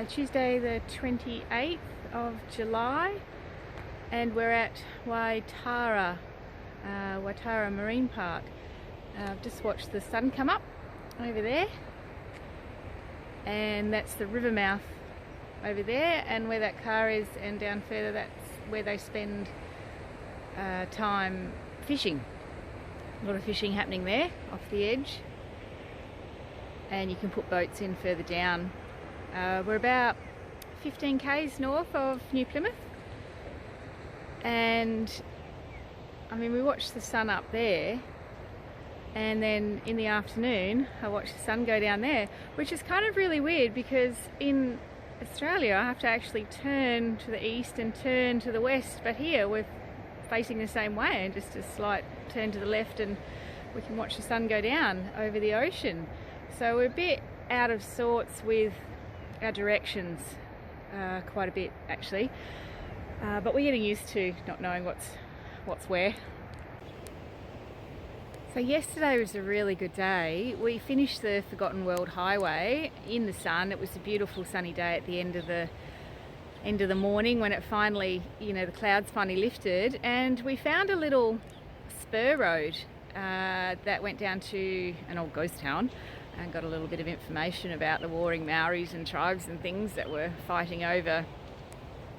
Tuesday the 28th of July, and we're at Waitara Marine Park. I've just watched the sun come up over there, and that's the river mouth over there, and where that car is and down further, that's where they spend time fishing. A lot of fishing happening there off the edge, and you can put boats in further down. We're about 15 k's north of New Plymouth, and I mean, we watched the sun up there, and then in the afternoon I watched the sun go down there, which is kind of really weird because in Australia I have to actually turn to the east and turn to the west, but here we're facing the same way, and just a slight turn to the left and we can watch the sun go down over the ocean. So we're a bit out of sorts with our directions, quite a bit actually, but we're getting used to not knowing what's where. So yesterday was a really good day. We finished the Forgotten World Highway in the sun. It was a beautiful sunny day at the end of the morning when it finally, the clouds finally lifted, and we found a little spur road that went down to an old ghost town, and got a little bit of information about the warring Maoris and tribes and things that were fighting over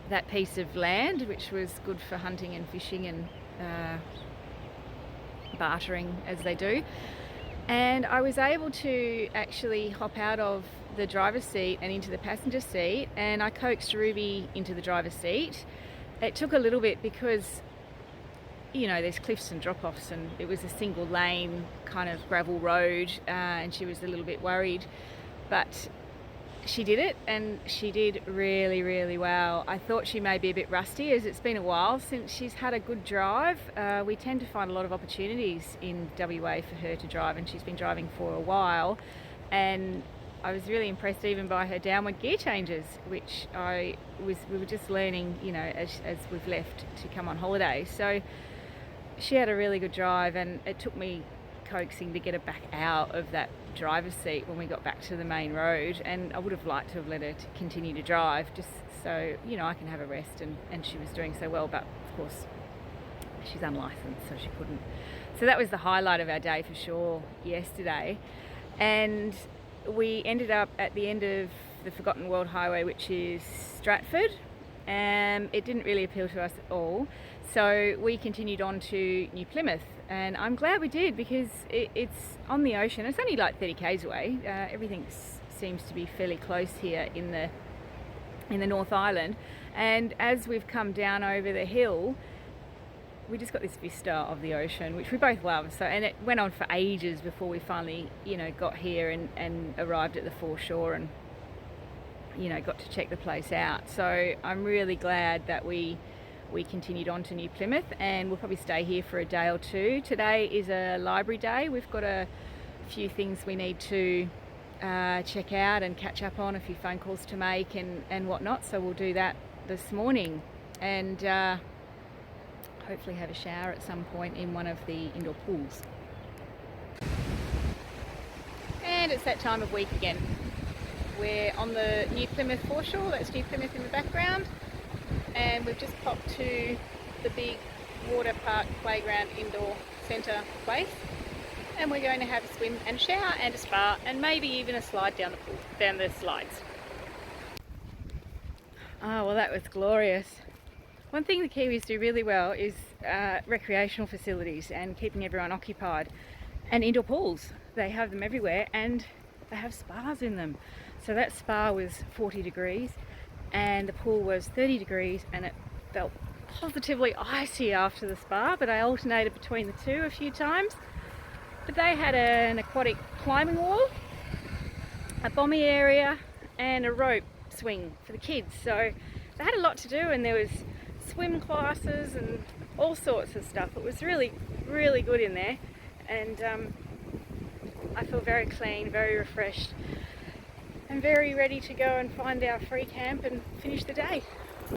that piece of land, which was good for hunting and fishing and bartering as they do. And I was able to actually hop out of the driver's seat and into the passenger seat, and I coaxed Ruby into the driver's seat. It took a little bit because there's cliffs and drop-offs, and it was a single lane kind of gravel road, and she was a little bit worried, but she did it, and she did really, really well. I thought she may be a bit rusty, as it's been a while since she's had a good drive. We tend to find a lot of opportunities in WA for her to drive, and she's been driving for a while, and I was really impressed even by her downward gear changes, which we were just learning, as we've left to come on holiday. So she had a really good drive, and it took me coaxing to get her back out of that driver's seat when we got back to the main road, and I would have liked to have let her to continue to drive just so I can have a rest, and she was doing so well, but of course she's unlicensed, so she couldn't. So that was the highlight of our day for sure yesterday. And we ended up at the end of the Forgotten World Highway, which is Stratford, and it didn't really appeal to us at all, so we continued on to New Plymouth, and I'm glad we did because it's on the ocean. It's only like 30 k's away. Everything seems to be fairly close here in the North Island, and as we've come down over the hill, we just got this vista of the ocean, which we both love. So, and it went on for ages before we finally got here and arrived at the foreshore and got to check the place out. So I'm really glad that we continued on to New Plymouth, and we'll probably stay here for a day or two. Today is a library day. We've got a few things we need to check out and catch up on, a few phone calls to make and whatnot, so we'll do that this morning, and hopefully have a shower at some point in one of the indoor pools. And it's that time of week again. We're on the New Plymouth foreshore. That's New Plymouth in the background, and we've just popped to the big water park playground indoor centre place, and we're going to have a swim and shower and a spa, and maybe even a slide down the slides. Oh well, that was glorious. One thing the Kiwis do really well is recreational facilities and keeping everyone occupied, and indoor pools. They have them everywhere, and they have spas in them. So that spa was 40 degrees and the pool was 30 degrees, and it felt positively icy after the spa, but I alternated between the two a few times. But they had an aquatic climbing wall, a bommy area, and a rope swing for the kids. So they had a lot to do, and there was swim classes and all sorts of stuff. It was really, really good in there, and I feel very clean, very refreshed, and very ready to go and find our free camp and finish the day.